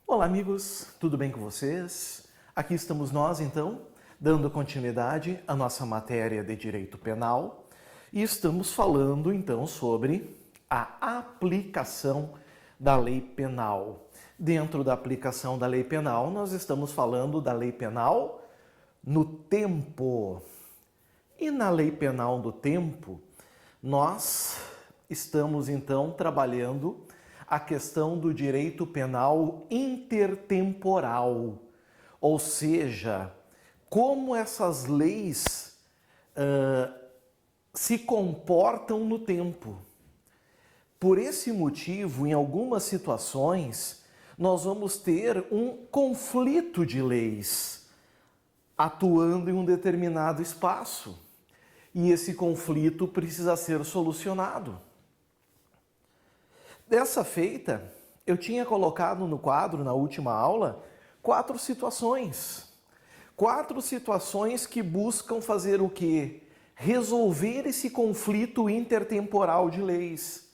Olá amigos, tudo bem com vocês? Aqui estamos nós então, dando continuidade à nossa matéria de Direito Penal e estamos falando então sobre a aplicação da lei penal. Dentro da aplicação da lei penal, nós estamos falando da lei penal no tempo. E na lei penal do tempo, nós estamos então trabalhando a questão do direito penal intertemporal, ou seja, como essas leis se comportam no tempo. Por esse motivo, em algumas situações, nós vamos ter um conflito de leis atuando em um determinado espaço. E esse conflito precisa ser solucionado. Dessa feita, eu tinha colocado no quadro, na última aula, 4 situações. 4 situações que buscam fazer o quê? Resolver esse conflito intertemporal de leis.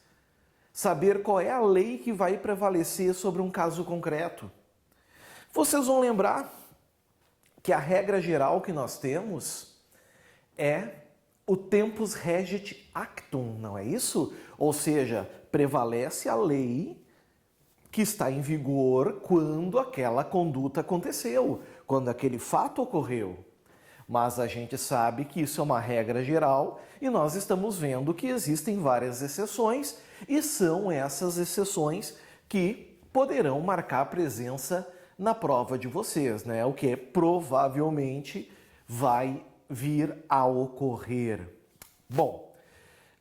Saber qual é a lei que vai prevalecer sobre um caso concreto. Vocês vão lembrar que a regra geral que nós temos é o tempus regit actum, não é isso? Ou seja, prevalece a lei que está em vigor quando aquela conduta aconteceu, quando aquele fato ocorreu. Mas a gente sabe que isso é uma regra geral e nós estamos vendo que existem várias exceções e são essas exceções que poderão marcar presença na prova de vocês, né? O que provavelmente vai vir a ocorrer. Bom,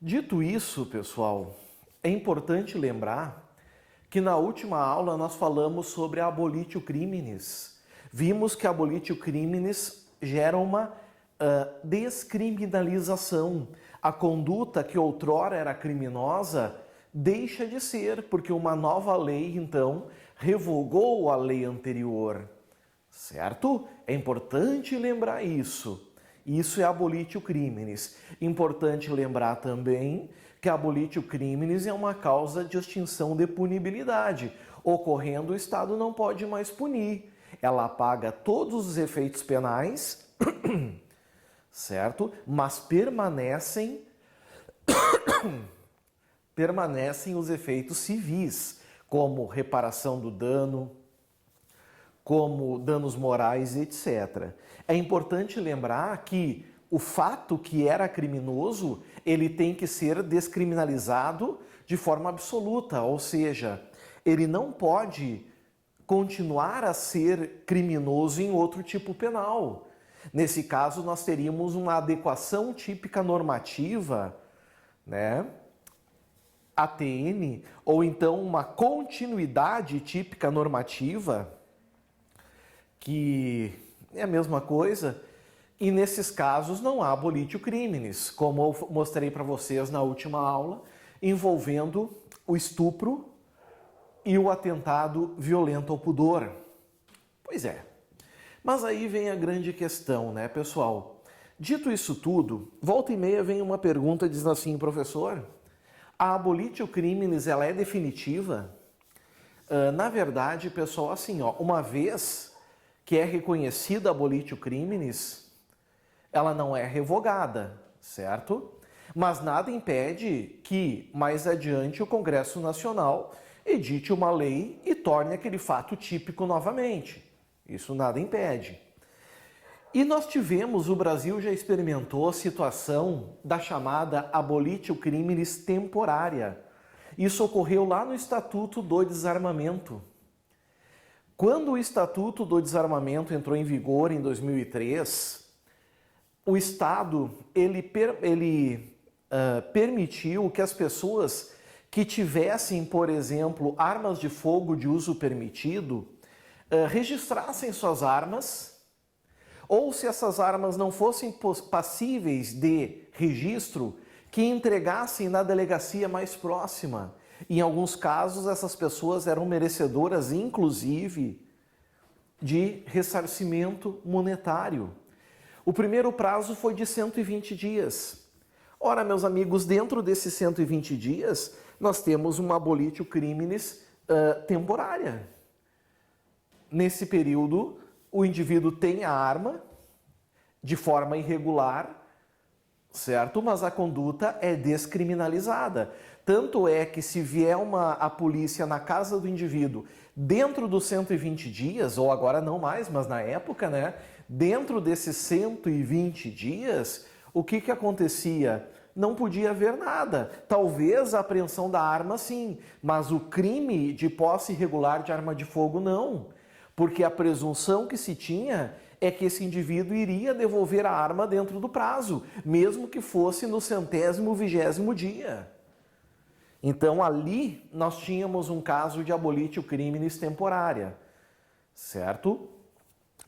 dito isso, pessoal, é importante lembrar que na última aula nós falamos sobre a abolitio criminis. Vimos que a abolitio criminis gera uma descriminalização. A conduta que outrora era criminosa deixa de ser, porque uma nova lei, então, revogou a lei anterior. Certo? É importante lembrar isso. Isso é abolitio criminis. Importante lembrar também que a abolitio criminis é uma causa de extinção de punibilidade. Ocorrendo, o Estado não pode mais punir. Ela apaga todos os efeitos penais, certo? Mas permanecem os efeitos civis, como reparação do dano, como danos morais, etc. É importante lembrar que o fato que era criminoso, ele tem que ser descriminalizado de forma absoluta, ou seja, ele não pode continuar a ser criminoso em outro tipo penal. Nesse caso, nós teríamos uma adequação típica normativa, né? ATN, ou então uma continuidade típica normativa, que é a mesma coisa, e nesses casos não há abolitio criminis, como eu mostrei para vocês na última aula, envolvendo o estupro e o atentado violento ao pudor. Pois é. Mas aí vem a grande questão, né, pessoal? Dito isso tudo, volta e meia vem uma pergunta dizendo assim, professor, a abolitio criminis, ela é definitiva? Na verdade, pessoal, assim, ó, uma vez que é reconhecida a abolitio criminis, ela não é revogada, certo? Mas nada impede que, mais adiante, o Congresso Nacional edite uma lei e torne aquele fato típico novamente. Isso nada impede. E nós tivemos, o Brasil já experimentou a situação da chamada abolitio criminis temporária. Isso ocorreu lá no Estatuto do Desarmamento. Quando o Estatuto do Desarmamento entrou em vigor em 2003, o Estado permitiu que as pessoas que tivessem, por exemplo, armas de fogo de uso permitido, registrassem suas armas, ou se essas armas não fossem passíveis de registro, que entregassem na delegacia mais próxima. Em alguns casos, essas pessoas eram merecedoras, inclusive, de ressarcimento monetário. O primeiro prazo foi de 120 dias. Ora, meus amigos, dentro desses 120 dias, nós temos uma abolitio criminis temporária. nesse período, o indivíduo tem a arma de forma irregular, certo? Mas a conduta é descriminalizada. Tanto é que se vier a polícia na casa do indivíduo dentro dos 120 dias, ou agora não mais, mas na época, né? Dentro desses 120 dias, o que acontecia? Não podia haver nada. Talvez a apreensão da arma sim, mas o crime de posse irregular de arma de fogo não. Porque a presunção que se tinha é que esse indivíduo iria devolver a arma dentro do prazo, mesmo que fosse no 120º dia. Então ali nós tínhamos um caso de abolitio criminis temporária, certo?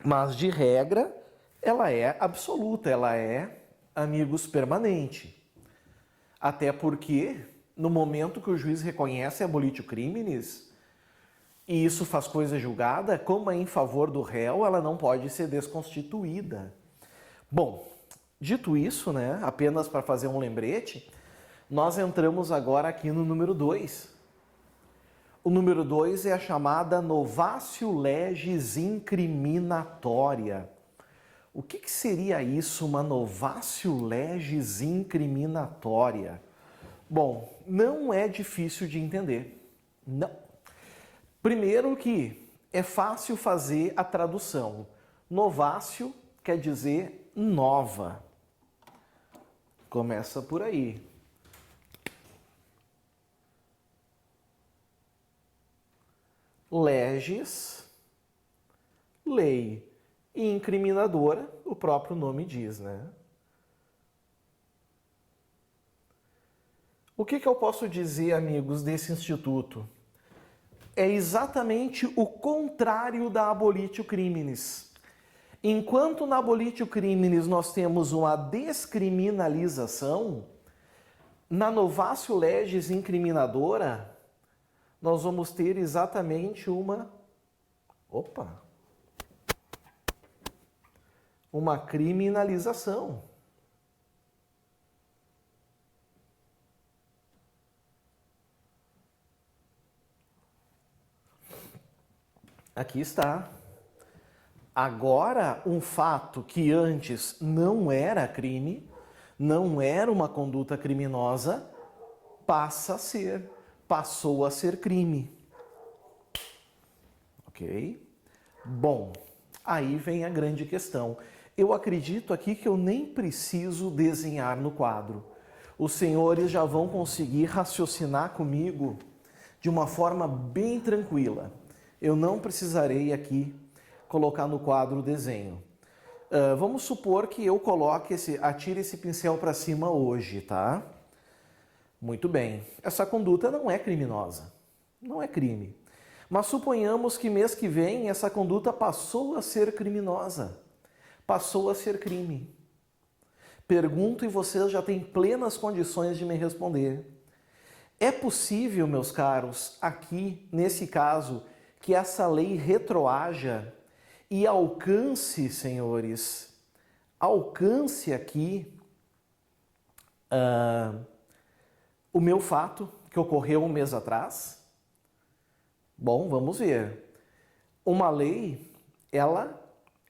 Mas de regra, ela é absoluta, ela é, amigos, permanente. Até porque, no momento que o juiz reconhece abolitio criminis, e isso faz coisa julgada, como é em favor do réu, ela não pode ser desconstituída. Bom, dito isso, né, apenas para fazer um lembrete, nós entramos agora aqui no número 2. O número 2 é a chamada novatio legis incriminatória. O que seria isso, uma novatio legis incriminatória? Bom, não é difícil de entender. Não. Primeiro que é fácil fazer a tradução. Novatio quer dizer nova. Começa por aí. Legis, lei. E incriminadora, o próprio nome diz, né? O que eu posso dizer, amigos, desse instituto? É exatamente o contrário da abolitio criminis. Enquanto na abolitio criminis nós temos uma descriminalização, na novatio legis incriminadora, nós vamos ter exatamente uma criminalização. Aqui está. Agora, um fato que antes não era crime, não era uma conduta criminosa, passou a ser crime. Ok? Bom, aí vem a grande questão. Eu acredito aqui que eu nem preciso desenhar no quadro. Os senhores já vão conseguir raciocinar comigo de uma forma bem tranquila. Eu não precisarei aqui colocar no quadro o desenho. Vamos supor que eu atire esse pincel para cima hoje, tá? Muito bem. Essa conduta não é criminosa. Não é crime. Mas suponhamos que mês que vem essa conduta passou a ser criminosa. Passou a ser crime. Pergunto e vocês já têm plenas condições de me responder. É possível, meus caros, aqui, nesse caso, que essa lei retroaja e alcance, senhores, alcance aqui o meu fato que ocorreu um mês atrás? Bom, vamos ver. Uma lei, ela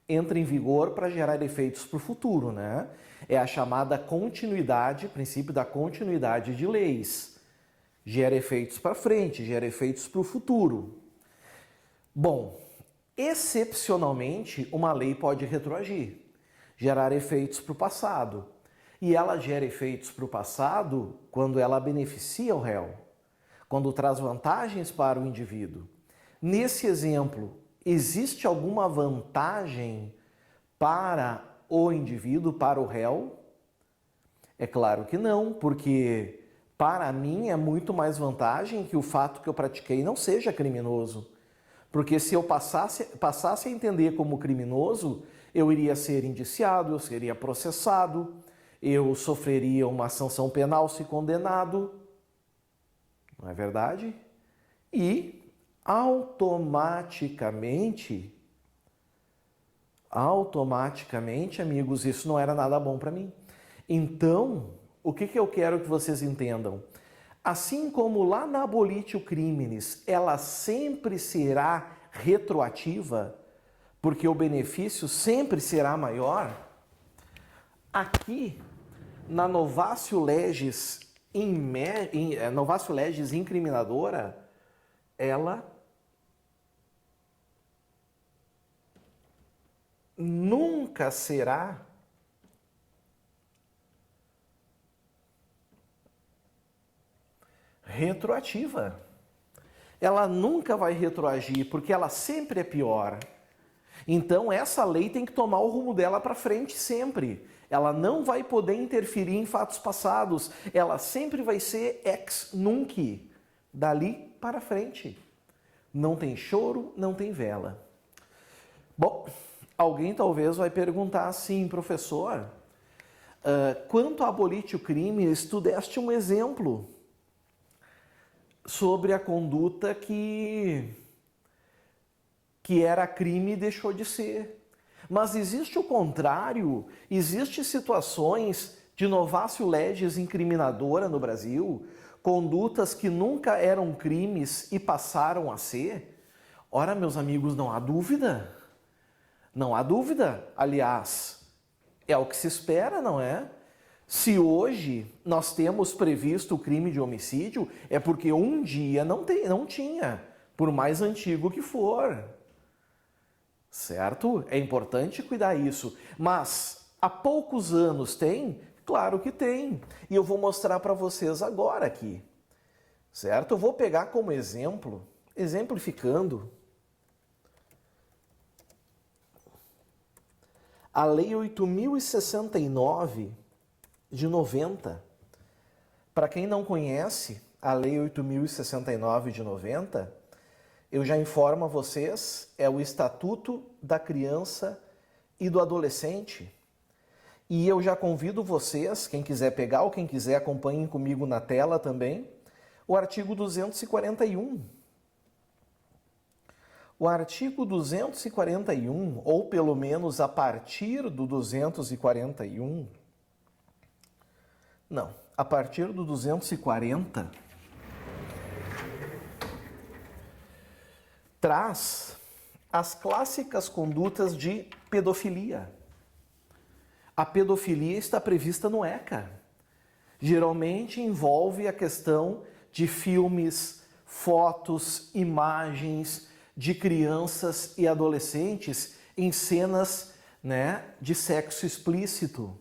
entra em vigor para gerar efeitos para o futuro, né? É a chamada continuidade, princípio da continuidade de leis. Gera efeitos para frente, gera efeitos para o futuro. Bom, excepcionalmente, uma lei pode retroagir, gerar efeitos para o passado. E ela gera efeitos para o passado quando ela beneficia o réu, quando traz vantagens para o indivíduo. Nesse exemplo, existe alguma vantagem para o indivíduo, para o réu? É claro que não, porque para mim é muito mais vantagem que o fato que eu pratiquei não seja criminoso. Porque se eu passasse a entender como criminoso, eu iria ser indiciado, eu seria processado, eu sofreria uma sanção penal se condenado. Não é verdade? E automaticamente, amigos, isso não era nada bom para mim. Então, o que eu quero que vocês entendam? Assim como lá na abolitio criminis, ela sempre será retroativa, porque o benefício sempre será maior. Aqui, na Novatio Legis, Novatio Legis incriminadora, ela nunca será retroativa. Ela nunca vai retroagir, porque ela sempre é pior. Então, essa lei tem que tomar o rumo dela para frente sempre. Ela não vai poder interferir em fatos passados. Ela sempre vai ser ex nunc, dali para frente. Não tem choro, não tem vela. Bom, alguém talvez vai perguntar assim, professor, quanto a abolite o crime, tu deste um exemplo sobre a conduta que era crime e deixou de ser. Mas existe o contrário, existem situações de novatio legis incriminadora no Brasil, condutas que nunca eram crimes e passaram a ser. Ora, meus amigos, não há dúvida. Não há dúvida. Aliás, é o que se espera, não é? Se hoje nós temos previsto o crime de homicídio, é porque um dia não tinha, por mais antigo que for. Certo? É importante cuidar isso. Mas há poucos anos tem? Claro que tem. E eu vou mostrar para vocês agora aqui. Certo? Eu vou pegar como exemplo, exemplificando, a Lei 8.069 de 90. Para quem não conhece a Lei 8.069 de 90, eu já informo a vocês, é o Estatuto da Criança e do Adolescente. E eu já convido vocês, quem quiser pegar ou quem quiser acompanhem comigo na tela também, o artigo 241. O artigo 241, ou pelo menos a partir do 241, não, a partir do 240, traz as clássicas condutas de pedofilia. A pedofilia está prevista no ECA. Geralmente envolve a questão de filmes, fotos, imagens de crianças e adolescentes em cenas, de sexo explícito.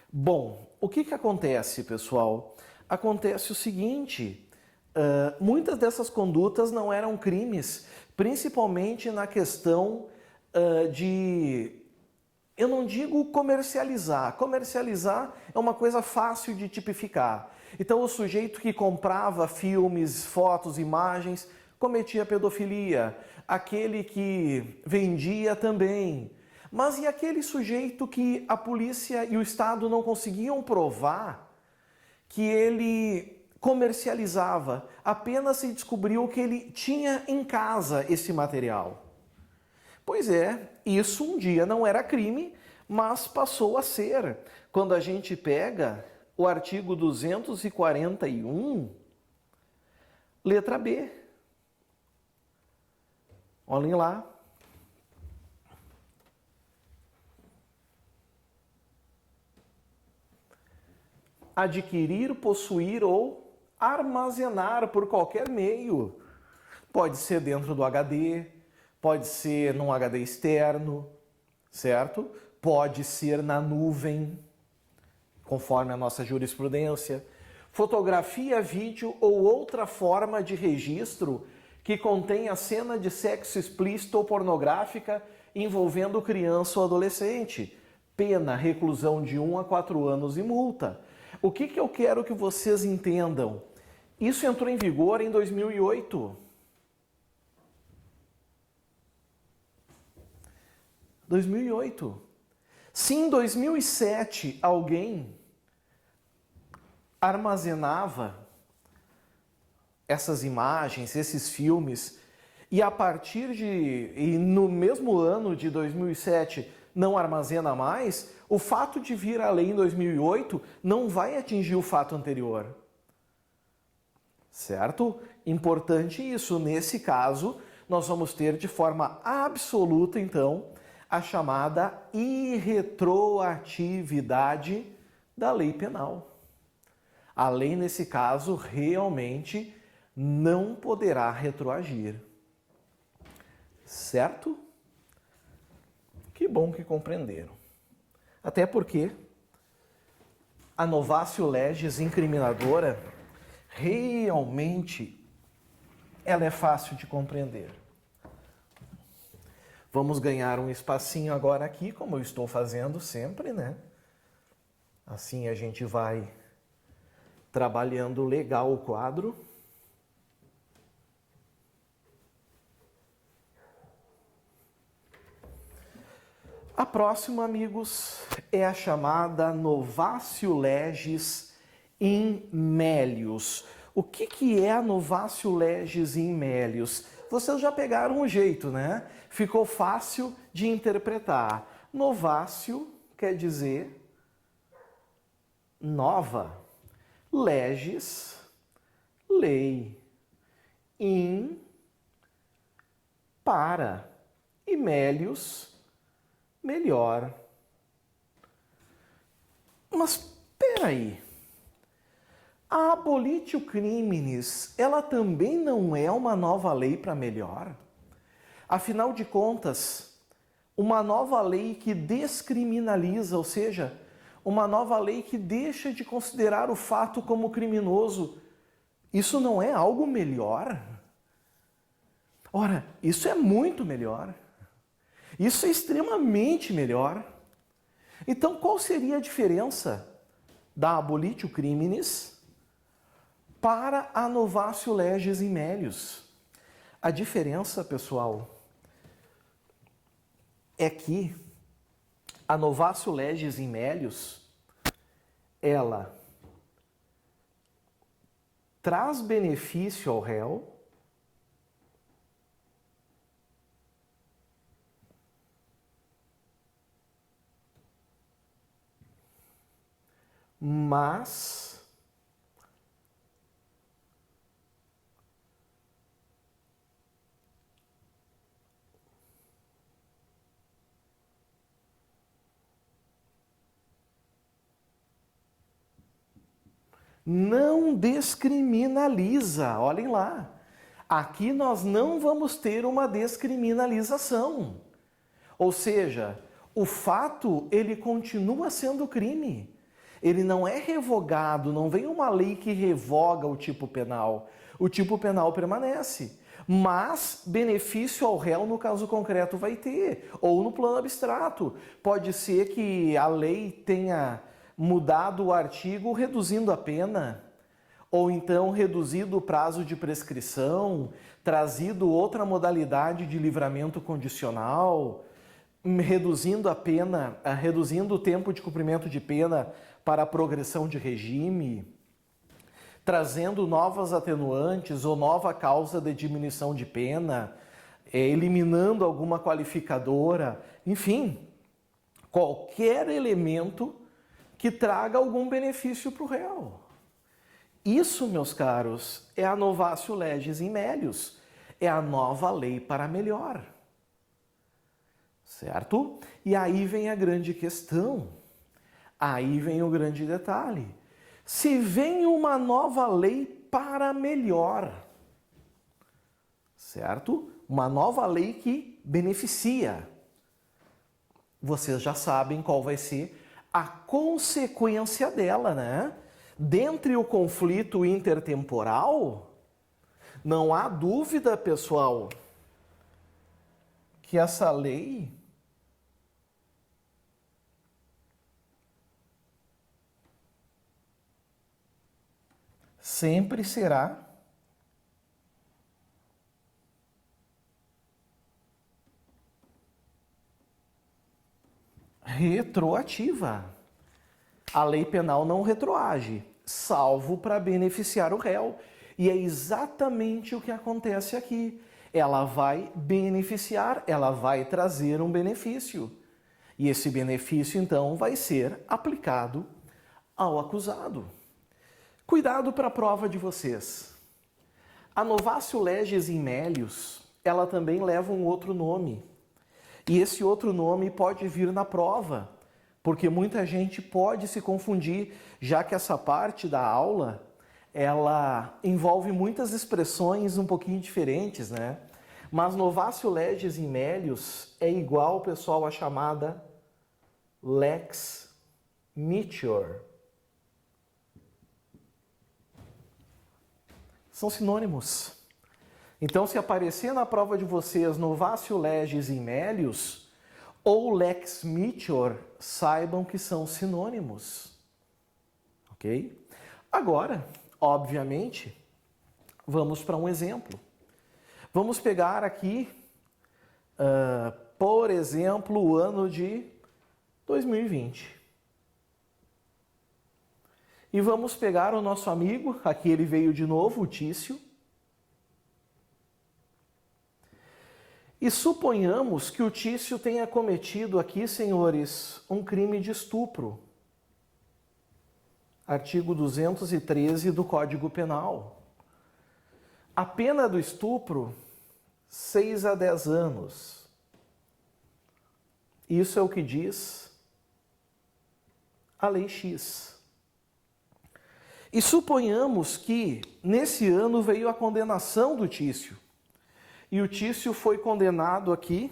Bom, o que acontece, pessoal? Acontece o seguinte, muitas dessas condutas não eram crimes, principalmente na questão de, eu não digo comercializar. Comercializar é uma coisa fácil de tipificar. Então, o sujeito que comprava filmes, fotos, imagens, cometia pedofilia. Aquele que vendia também. Mas e aquele sujeito que a polícia e o Estado não conseguiam provar que ele comercializava? Apenas se descobriu que ele tinha em casa esse material. Pois é, isso um dia não era crime, mas passou a ser. Quando a gente pega o artigo 241, letra B. Olhem lá. Adquirir, possuir ou armazenar por qualquer meio. Pode ser dentro do HD, pode ser num HD externo, certo? Pode ser na nuvem, conforme a nossa jurisprudência. Fotografia, vídeo ou outra forma de registro que contenha cena de sexo explícito ou pornográfica envolvendo criança ou adolescente. Pena, reclusão de 1 a 4 anos e multa. O que eu quero que vocês entendam? Isso entrou em vigor em 2008. 2008. Se em 2007 alguém armazenava essas imagens, esses filmes, e a partir e no mesmo ano de 2007 não armazena mais, o fato de vir a lei em 2008 não vai atingir o fato anterior. Certo? Importante isso. Nesse caso, nós vamos ter de forma absoluta, então, a chamada irretroatividade da lei penal. A lei, nesse caso, realmente não poderá retroagir. Certo? Que bom que compreenderam. Até porque a novatio legis incriminadora realmente ela é fácil de compreender. Vamos ganhar um espacinho agora aqui, como eu estou fazendo sempre, né? Assim a gente vai trabalhando legal o quadro. A próxima, amigos, é a chamada novatio legis in melius. O que é a novatio legis in melius? Vocês já pegaram o jeito, né? Ficou fácil de interpretar. Novatio quer dizer nova. Legis, lei. In, para. E melius, melhor. Mas espera aí. A abolitio criminis, ela também não é uma nova lei para melhor? Afinal de contas, uma nova lei que descriminaliza, ou seja, uma nova lei que deixa de considerar o fato como criminoso, isso não é algo melhor? Ora, isso é muito melhor. Isso é extremamente melhor. Então, qual seria a diferença da abolitio criminis para a novatio legis in melius? A diferença, pessoal, é que a novatio legis in melius, ela traz benefício ao réu, mas não descriminaliza. Olhem lá. Aqui nós não vamos ter uma descriminalização. Ou seja, o fato, ele continua sendo crime. Ele não é revogado, não vem uma lei que revoga o tipo penal. O tipo penal permanece. Mas benefício ao réu, no caso concreto, vai ter. Ou no plano abstrato. Pode ser que a lei tenha mudado o artigo reduzindo a pena, ou então reduzido o prazo de prescrição, trazido outra modalidade de livramento condicional, reduzindo a pena, reduzindo o tempo de cumprimento de pena para a progressão de regime, trazendo novas atenuantes ou nova causa de diminuição de pena, eliminando alguma qualificadora, enfim, qualquer elemento que traga algum benefício para o réu. Isso, meus caros, é a novatio legis in melius, é a nova lei para melhor. Certo? E aí vem a grande questão, aí vem o grande detalhe. Se vem uma nova lei para melhor, certo? Uma nova lei que beneficia, vocês já sabem qual vai ser a consequência dela, né? Dentre o conflito intertemporal, não há dúvida, pessoal, que essa lei sempre será retroativa. A lei penal não retroage, salvo para beneficiar o réu. E é exatamente o que acontece aqui. Ela vai beneficiar, ela vai trazer um benefício. E esse benefício, então, vai ser aplicado ao acusado. Cuidado para a prova de vocês. A novatio legis in melius, ela também leva um outro nome. E esse outro nome pode vir na prova, porque muita gente pode se confundir, já que essa parte da aula, ela envolve muitas expressões um pouquinho diferentes, né? Mas Novatio legis in melius é igual, pessoal, à chamada lex meteor. São sinônimos. Então, se aparecer na prova de vocês Novatio legis in melius ou lex meteor, saibam que são sinônimos. Ok? Agora, obviamente, vamos para um exemplo. Vamos pegar aqui, por exemplo, o ano de 2020. E vamos pegar o nosso amigo, aqui ele veio de novo, o Tício. E suponhamos que o Tício tenha cometido aqui, senhores, um crime de estupro. Artigo 213 do Código Penal. A pena do estupro, 6 a 10 anos. Isso é o que diz a Lei X. E suponhamos que nesse ano veio a condenação do Tício. E o Tício foi condenado aqui.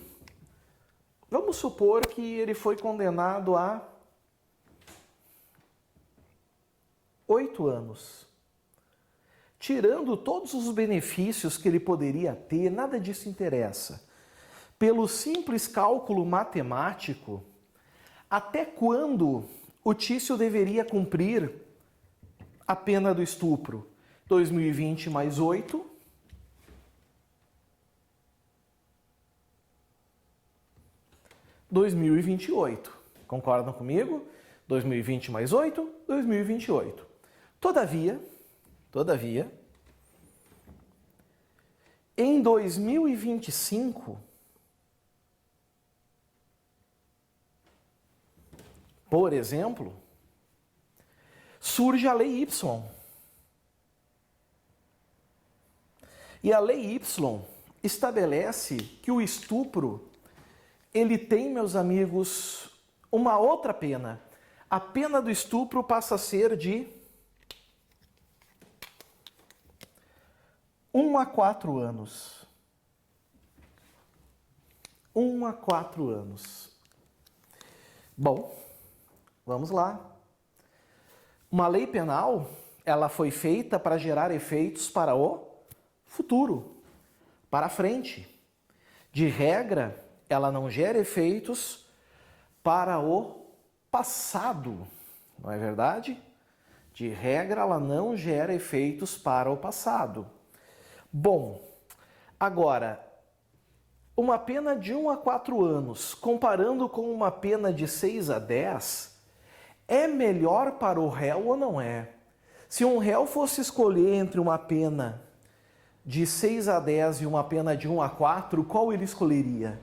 Vamos supor que ele foi condenado a 8 anos. Tirando todos os benefícios que ele poderia ter, nada disso interessa. Pelo simples cálculo matemático, até quando o Tício deveria cumprir a pena do estupro? 2020 mais 8. (2028). Concordam comigo? 2020 mais 8, 2028. Todavia, em 2025, por exemplo, surge a Lei Y. E a Lei Y estabelece que o estupro, ele tem, meus amigos, uma outra pena. A pena do estupro passa a ser de 1 a 4 anos. 1 a 4 anos. Bom, vamos lá. Uma lei penal, ela foi feita para gerar efeitos para o futuro, para a frente. De regra, ela não gera efeitos para o passado, não é verdade? De regra, ela não gera efeitos para o passado. Bom, agora, uma pena de 1 a 4 anos, comparando com uma pena de 6 a 10, é melhor para o réu ou não é? Se um réu fosse escolher entre uma pena de 6 a 10 e uma pena de 1 a 4, qual ele escolheria?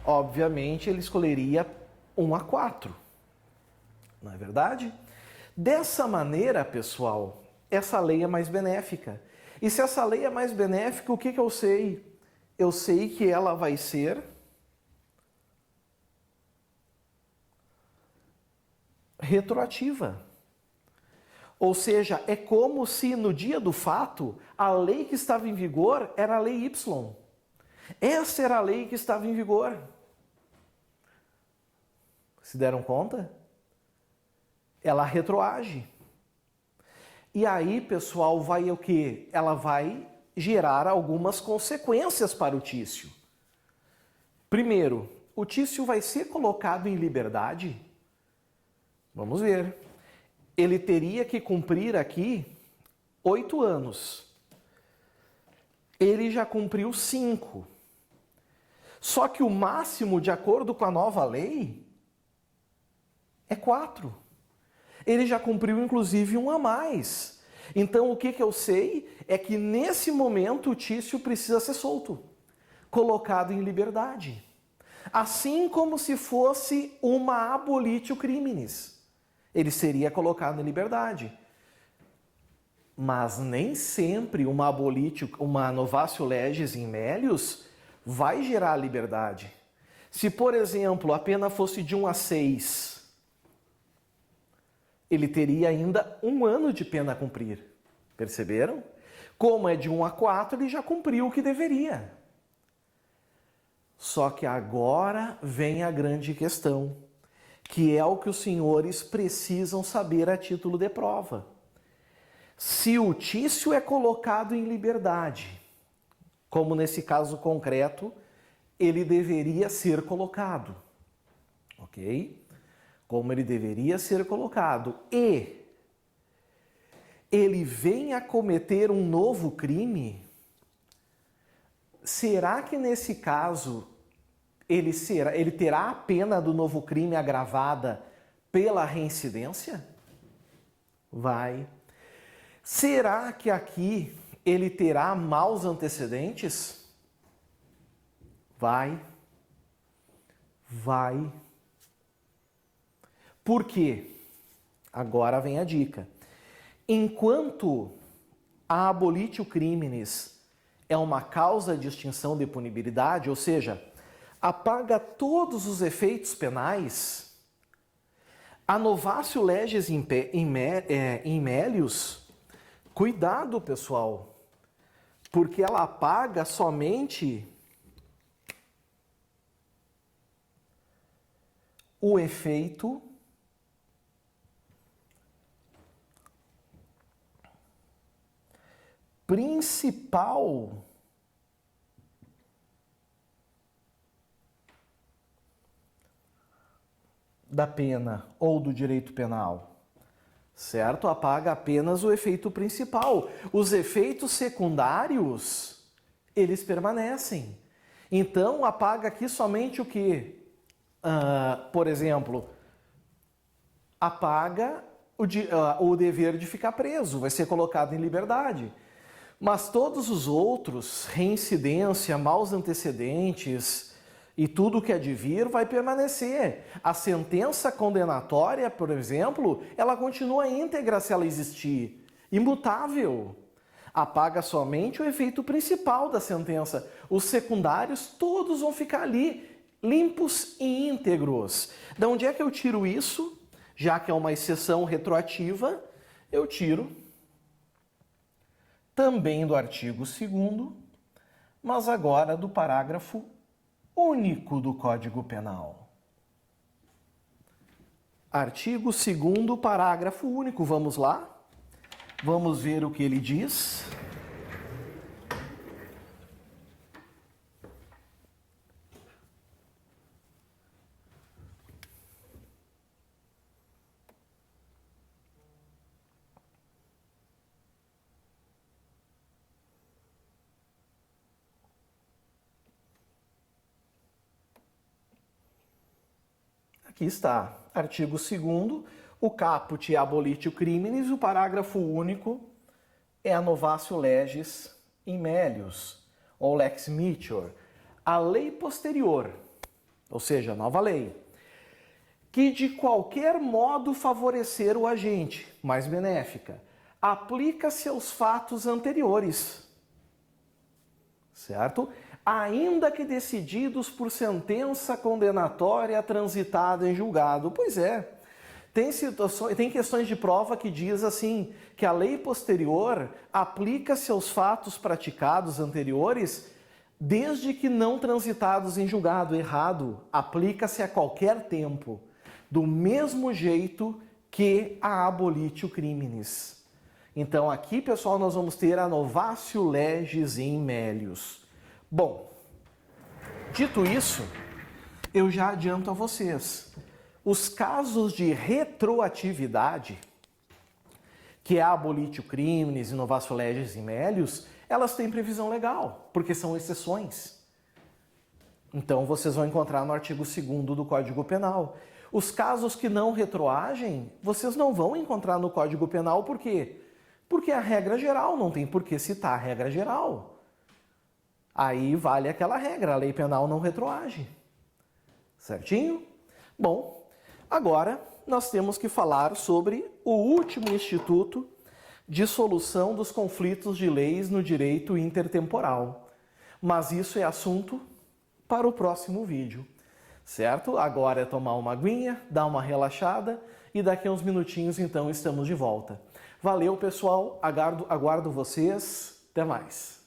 Obviamente, ele escolheria 1 a 4. Não é verdade? Dessa maneira, pessoal, essa lei é mais benéfica. E se essa lei é mais benéfica, o que eu sei? Eu sei que ela vai ser retroativa. Ou seja, é como se no dia do fato, a lei que estava em vigor era a Lei Y. Essa era a lei que estava em vigor. Se deram conta? Ela retroage. E aí, pessoal, vai o quê? Ela vai gerar algumas consequências para o Tício. Primeiro, o Tício vai ser colocado em liberdade? Vamos ver. Ele teria que cumprir aqui 8 anos. Ele já cumpriu 5. Só que o máximo, de acordo com a nova lei, é 4. Ele já cumpriu, inclusive, 1 a mais. Então, o que eu sei é que, nesse momento, o Tício precisa ser solto, colocado em liberdade. Assim como se fosse uma abolitio criminis. Ele seria colocado em liberdade. Mas nem sempre uma novatio legis in melius vai gerar liberdade. Se, por exemplo, a pena fosse de 1 a 6, ele teria ainda 1 ano de pena a cumprir. Perceberam? Como é de 1 a 4, ele já cumpriu o que deveria. Só que agora vem a grande questão, que é o que os senhores precisam saber a título de prova. Se o Tício é colocado em liberdade, como nesse caso concreto, ele deveria ser colocado, ok? Como ele deveria ser colocado. E ele vem a cometer um novo crime, será que nesse caso ele terá a pena do novo crime agravada pela reincidência? Vai. Será que aqui ele terá maus antecedentes? Vai. Vai. Por quê? Agora vem a dica. Enquanto a abolitio criminis é uma causa de extinção de punibilidade, ou seja, apaga todos os efeitos penais, a novatio legis in melius, cuidado, pessoal, porque ela apaga somente o efeito principal da pena ou do direito penal, certo? Apaga apenas o efeito principal. Os efeitos secundários, eles permanecem. Então, apaga aqui somente o que? Por exemplo, apaga o dever de ficar preso, vai ser colocado em liberdade. Mas todos os outros, reincidência, maus antecedentes e tudo que advir vai permanecer. A sentença condenatória, por exemplo, ela continua íntegra se ela existir, imutável. Apaga somente o efeito principal da sentença. Os secundários todos vão ficar ali, limpos e íntegros. De onde é que eu tiro isso? Já que é uma exceção retroativa, eu tiro também do artigo 2º, mas agora do parágrafo único do Código Penal. Artigo 2º, parágrafo único. Vamos lá? Vamos ver o que ele diz. Aqui está, artigo 2º, o caput é abolitio criminis, o parágrafo único é a novatio legis in melius, ou lex mitior, a lei posterior, ou seja, a nova lei, que de qualquer modo favorecer o agente, mais benéfica, aplica-se aos fatos anteriores, certo? Ainda que decididos por sentença condenatória transitada em julgado. Pois é, tem questões de prova que diz assim, que a lei posterior aplica-se aos fatos praticados anteriores desde que não transitados em julgado. Errado, aplica-se a qualquer tempo, do mesmo jeito que a abolitio criminis. Então aqui, pessoal, nós vamos ter a novatio legis in melius. Bom, dito isso, eu já adianto a vocês, os casos de retroatividade, que é a abolitio criminis e novatio legis in melius, elas têm previsão legal, porque são exceções. Então vocês vão encontrar no artigo 2º do Código Penal. Os casos que não retroagem, vocês não vão encontrar no Código Penal, por quê? Porque é a regra geral, não tem por que citar a regra geral. Aí vale aquela regra, a lei penal não retroage. Certinho? Bom, agora nós temos que falar sobre o último instituto, de solução dos conflitos de leis no direito intertemporal. Mas isso é assunto para o próximo vídeo, certo? Agora é tomar uma aguinha, dar uma relaxada e daqui a uns minutinhos então estamos de volta. Valeu, pessoal, aguardo vocês, até mais.